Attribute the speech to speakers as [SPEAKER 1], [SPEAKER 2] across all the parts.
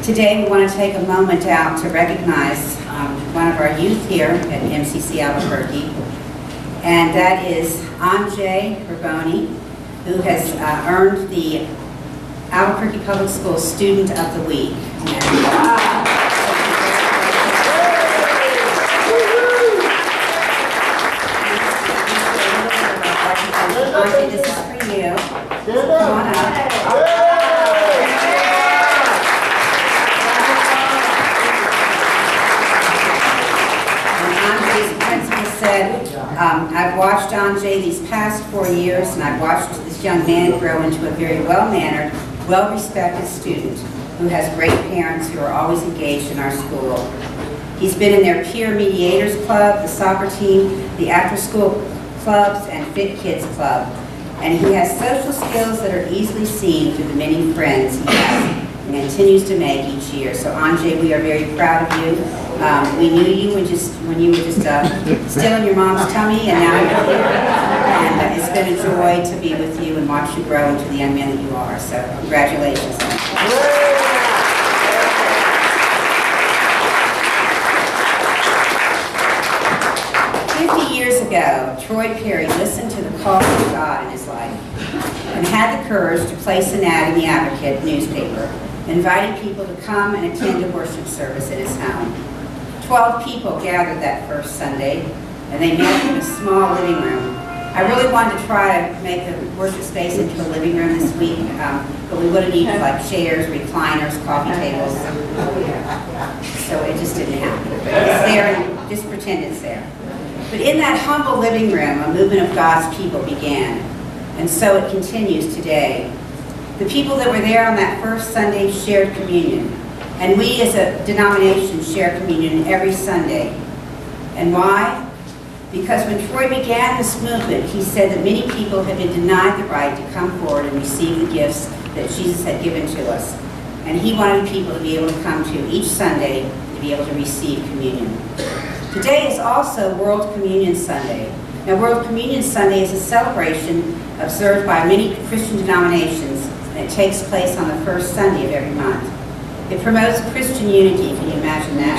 [SPEAKER 1] Today we want to take a moment out to recognize one of our youth here at MCC Albuquerque, and that is Anjay Ruboni, who has earned the Albuquerque Public Schools Student of the Week. Anjay, this is for you. Come on up. I've watched Anjay these past 4 years, and I've watched this young man grow into a very well-mannered, well-respected student who has great parents who are always engaged in our school. He's been in their peer mediators club, the soccer team, the after-school clubs, and Fit Kids Club. And he has social skills that are easily seen through the many friends he has and continues to make each year. So Anjay, we are very proud of you. We knew you when you were just still in your mom's tummy, and now you're here. And it's been a joy to be with you and watch you grow into the young man that you are. So congratulations. 50 years ago, Troy Perry listened to the call of God in his life and had the courage to place an ad in the Advocate newspaper, inviting people to come and attend a worship service at his home. 12 people gathered that first Sunday, and they met in a small living room. I really wanted to try to make the worship space into a living room this week, but we would have needed like chairs, recliners, coffee tables, so it just didn't happen. But it's there, and just pretend it's there. But in that humble living room, a movement of God's people began, and so it continues today. The people that were there on that first Sunday shared communion, and we as a denomination share communion every Sunday. And why? Because when Troy began this movement, he said that many people had been denied the right to come forward and receive the gifts that Jesus had given to us. And he wanted people to be able to come to each Sunday to be able to receive communion. Today is also World Communion Sunday. Now, World Communion Sunday is a celebration observed by many Christian denominations, and it takes place on the first Sunday of every month. It promotes Christian unity, can you imagine that?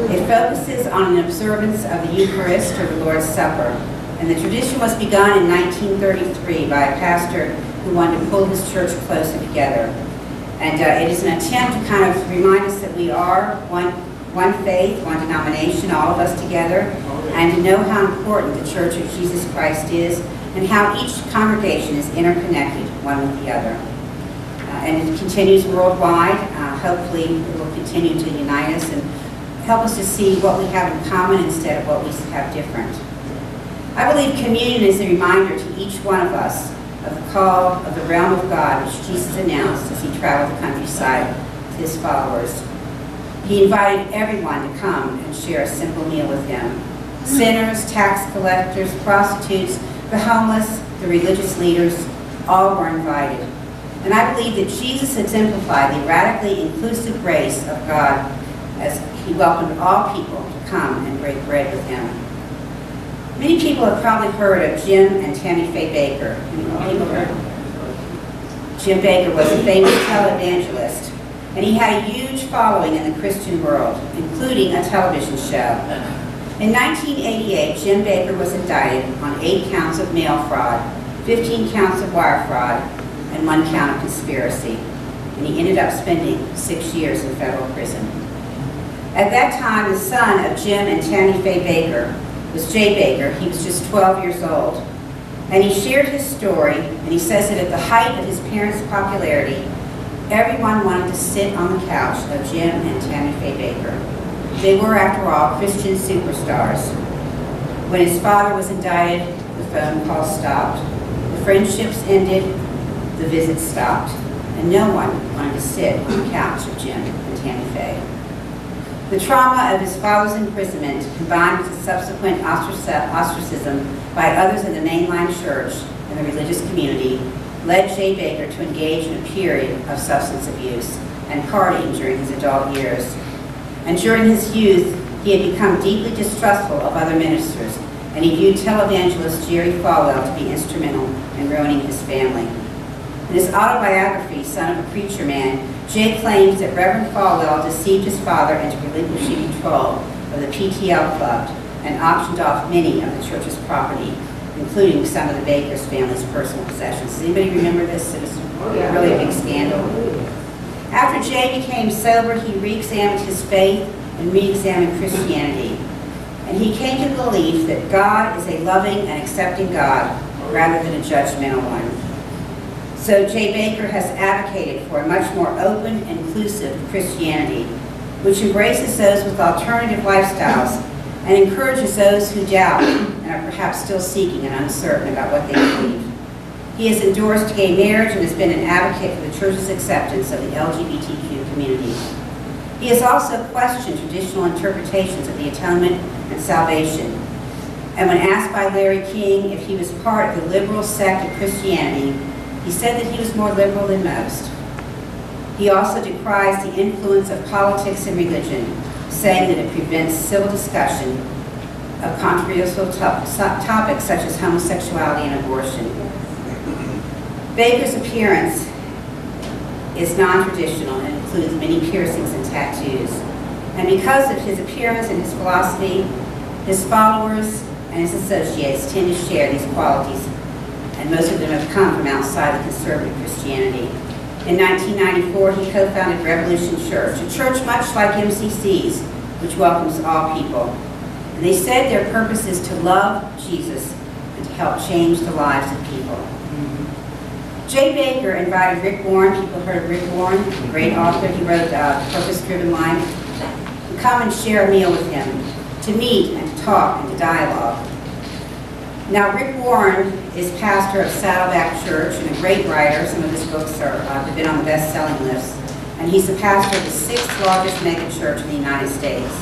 [SPEAKER 1] It focuses on an observance of the Eucharist, or the Lord's Supper. And the tradition was begun in 1933 by a pastor who wanted to pull his church closer together. And it is an attempt to kind of remind us that we are one faith, one denomination, all of us together, and to know how important the Church of Jesus Christ is, and how each congregation is interconnected one with the other. And it continues worldwide. Hopefully it will continue to unite us and help us to see what we have in common instead of what we have different. I believe communion is a reminder to each one of us of the call of the realm of God which Jesus announced as he traveled the countryside with his followers. He invited everyone to come and share a simple meal with him. Sinners, tax collectors, prostitutes, the homeless, the religious leaders, all were invited. And I believe that Jesus exemplified the radically inclusive grace of God as he welcomed all people to come and break bread with him. Many people have probably heard of Jim and Tammy Faye Baker. People heard? Jim Baker was a famous televangelist, and he had a huge following in the Christian world, including a television show. In 1988, Jim Baker was indicted on 8 counts of mail fraud, 15 counts of wire fraud, and 1 count of conspiracy. And he ended up spending 6 years in federal prison. At that time, the son of Jim and Tammy Faye Baker was Jay Baker. He was just 12 years old. And he shared his story, and he says that at the height of his parents' popularity, everyone wanted to sit on the couch of Jim and Tammy Faye Baker. They were, after all, Christian superstars. When his father was indicted, the phone calls stopped. The friendships ended, the visits stopped, and no one wanted to sit on the couch of Jim and Tammy Faye. The trauma of his father's imprisonment, combined with the subsequent ostracism by others in the mainline church and the religious community, led Jay Baker to engage in a period of substance abuse and partying during his adult years. And during his youth, he had become deeply distrustful of other ministers, and he viewed televangelist Jerry Falwell to be instrumental in ruining his family. In his autobiography, Son of a Preacher Man, Jay claims that Reverend Falwell deceived his father into relinquishing control of the PTL Club and auctioned off many of the church's property, including some of the Baker's family's personal possessions. Does anybody remember this? It was really a big scandal. After Jay became sober, he re-examined his faith and re-examined Christianity. And he came to the belief that God is a loving and accepting God rather than a judgmental one. So Jay Baker has advocated for a much more open, inclusive Christianity, which embraces those with alternative lifestyles and encourages those who doubt and are perhaps still seeking and uncertain about what they believe. He has endorsed gay marriage and has been an advocate for the church's acceptance of the LGBTQ community. He has also questioned traditional interpretations of the atonement and salvation. And when asked by Larry King if he was part of the liberal sect of Christianity, he said that he was more liberal than most. He also decries the influence of politics and religion, saying that it prevents civil discussion of controversial topics such as homosexuality and abortion. Baker's appearance is non-traditional and includes many piercings and tattoos. And because of his appearance and his philosophy, his followers and his associates tend to share these qualities, and most of them have come from outside of conservative Christianity. In 1994, he co-founded Revolution Church, a church much like MCC's, which welcomes all people. And they said their purpose is to love Jesus and to help change the lives of people. Jay Baker invited Rick Warren, people heard of Rick Warren, a great author, he wrote Purpose-Driven Life, to come and share a meal with him, to meet and to talk and to dialogue. Now, Rick Warren is pastor of Saddleback Church and a great writer. Some of his books have been on the best-selling list. And he's the pastor of the 6th largest megachurch in the United States.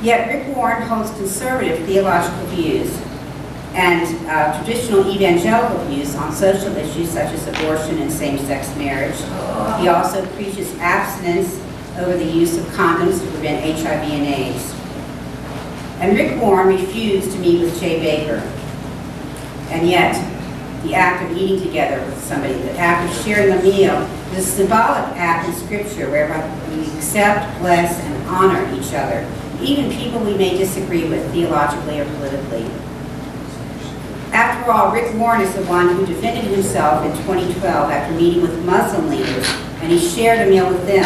[SPEAKER 1] Yet Rick Warren holds conservative theological views and traditional evangelical views on social issues such as abortion and same-sex marriage. He also preaches abstinence over the use of condoms to prevent HIV and AIDS. And Rick Warren refused to meet with Jay Baker. And yet, the act of eating together with somebody, the act of sharing a meal, is a symbolic act in Scripture whereby we accept, bless, and honor each other, even people we may disagree with theologically or politically. After all, Rick Warren is the one who defended himself in 2012 after meeting with Muslim leaders, and he shared a meal with them,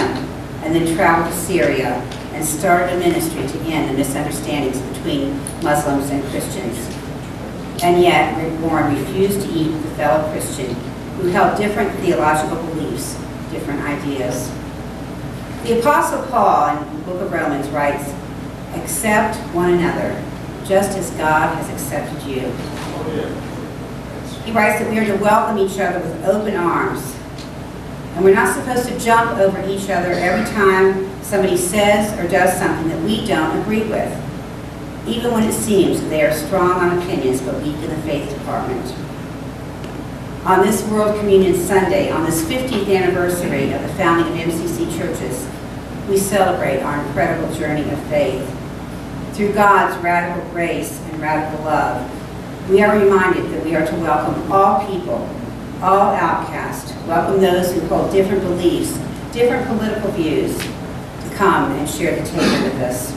[SPEAKER 1] and then traveled to Syria and started a ministry to end the misunderstandings between Muslims and Christians. And yet, Rick Warren refused to eat with a fellow Christian who held different theological beliefs, different ideas. The Apostle Paul in the book of Romans writes, "Accept one another, just as God has accepted you." He writes that we are to welcome each other with open arms. And we're not supposed to jump over each other every time somebody says or does something that we don't agree with, even when it seems that they are strong on opinions but weak in the faith department. On this World Communion Sunday, on this 50th anniversary of the founding of MCC churches, we celebrate our incredible journey of faith. Through God's radical grace and radical love, we are reminded that we are to welcome all people, all outcasts, welcome those who hold different beliefs, different political views, to come and share the table with us.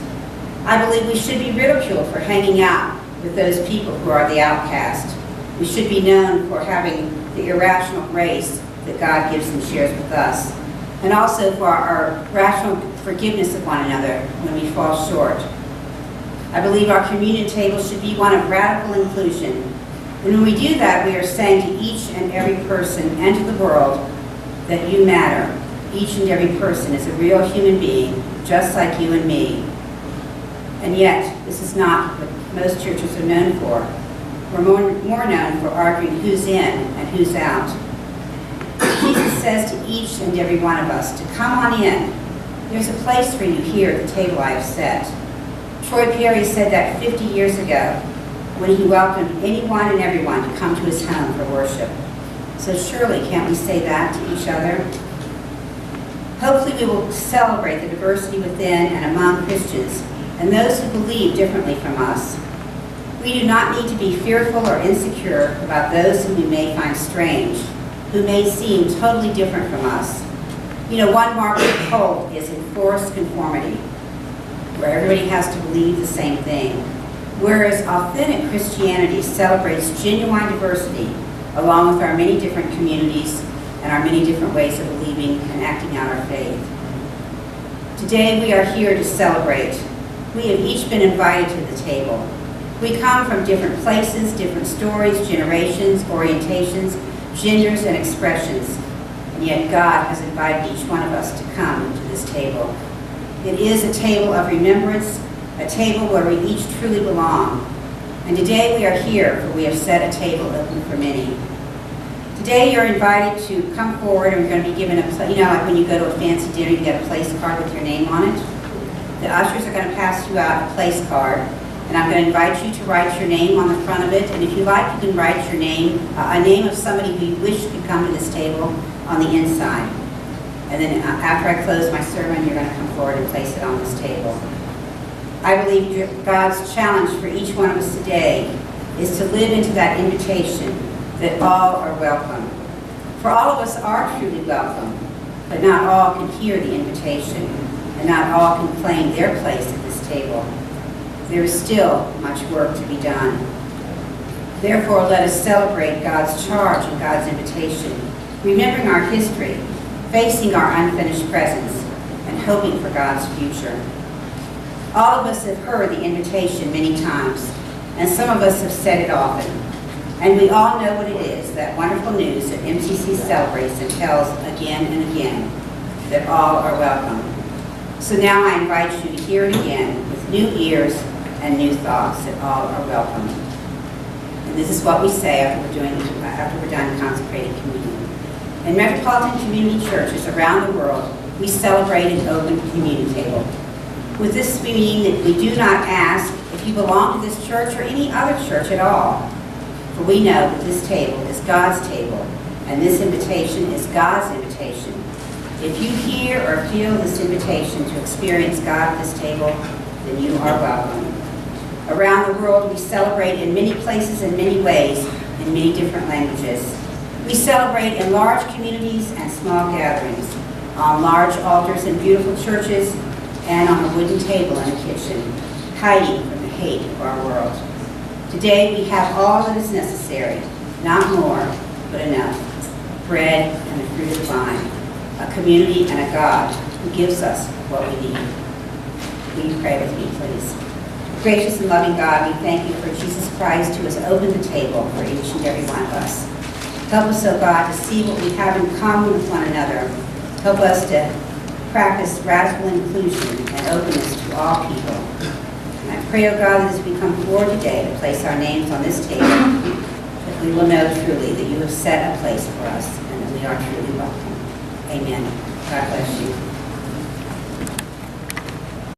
[SPEAKER 1] I believe we should be ridiculed for hanging out with those people who are the outcast. We should be known for having the irrational grace that God gives and shares with us, and also for our rational forgiveness of one another when we fall short. I believe our communion table should be one of radical inclusion. And when we do that, we are saying to each and every person and to the world that you matter. Each and every person is a real human being, just like you and me. And yet, this is not what most churches are known for. We're more known for arguing who's in and who's out. Jesus says to each and every one of us to come on in. There's a place for you here at the table I have set. Troy Perry said that 50 years ago when he welcomed anyone and everyone to come to his home for worship. So surely can't we say that to each other? Hopefully we will celebrate the diversity within and among Christians and those who believe differently from us. We do not need to be fearful or insecure about those whom we may find strange, who may seem totally different from us. You know, one mark of the cult is enforced conformity, where everybody has to believe the same thing, whereas authentic Christianity celebrates genuine diversity along with our many different communities and our many different ways of believing and acting out our faith. Today we are here to celebrate. We have each been invited to the table. We come from different places, different stories, generations, orientations, genders, and expressions, and yet God has invited each one of us to come to this table. It is a table of remembrance, a table where we each truly belong. And today we are here, for we have set a table open for many. Today you're invited to come forward, and we're going to be given a, like when you go to a fancy dinner, you get a place card with your name on it. The ushers are going to pass you out a place card, and I'm going to invite you to write your name on the front of it. And if you like, you can write your name, a name of somebody who you wish could come to this table on the inside. And then after I close my sermon, you're going to come forward and place it on this table. I believe God's challenge for each one of us today is to live into that invitation that all are welcome. For all of us are truly welcome, but not all can hear the invitation, and not all can claim their place at this table. There is still much work to be done. Therefore, let us celebrate God's charge and God's invitation, remembering our history, facing our unfinished presence, and hoping for God's future. All of us have heard the invitation many times, and some of us have said it often. And we all know what it is, that wonderful news that MCC celebrates and tells again and again, that all are welcome. So now I invite you to hear it again with new ears and new thoughts, that all are welcome. And this is what we say after we're done consecrating communion. In Metropolitan community churches around the world, we celebrate an open communion table. With this, we mean that we do not ask if you belong to this church or any other church at all. For we know that this table is God's table, and this invitation is God's invitation. If you hear or feel this invitation to experience God at this table, then you are welcome. Around the world, we celebrate in many places in many ways, in many different languages. We celebrate in large communities and small gatherings, on large altars in beautiful churches, and on a wooden table in a kitchen, hiding from the hate of our world. Today we have all that is necessary, not more, but enough. Bread and the fruit of the vine, a community and a God who gives us what we need. Will you pray with me, please? Gracious and loving God, we thank you for Jesus Christ, who has opened the table for each and every one of us. Help us, oh God, to see what we have in common with one another. Help us to practice radical inclusion and openness to all people. And I pray, oh God, that as we come forward today to place our names on this table, that we will know truly that you have set a place for us and that we are truly welcome. Amen. God bless you.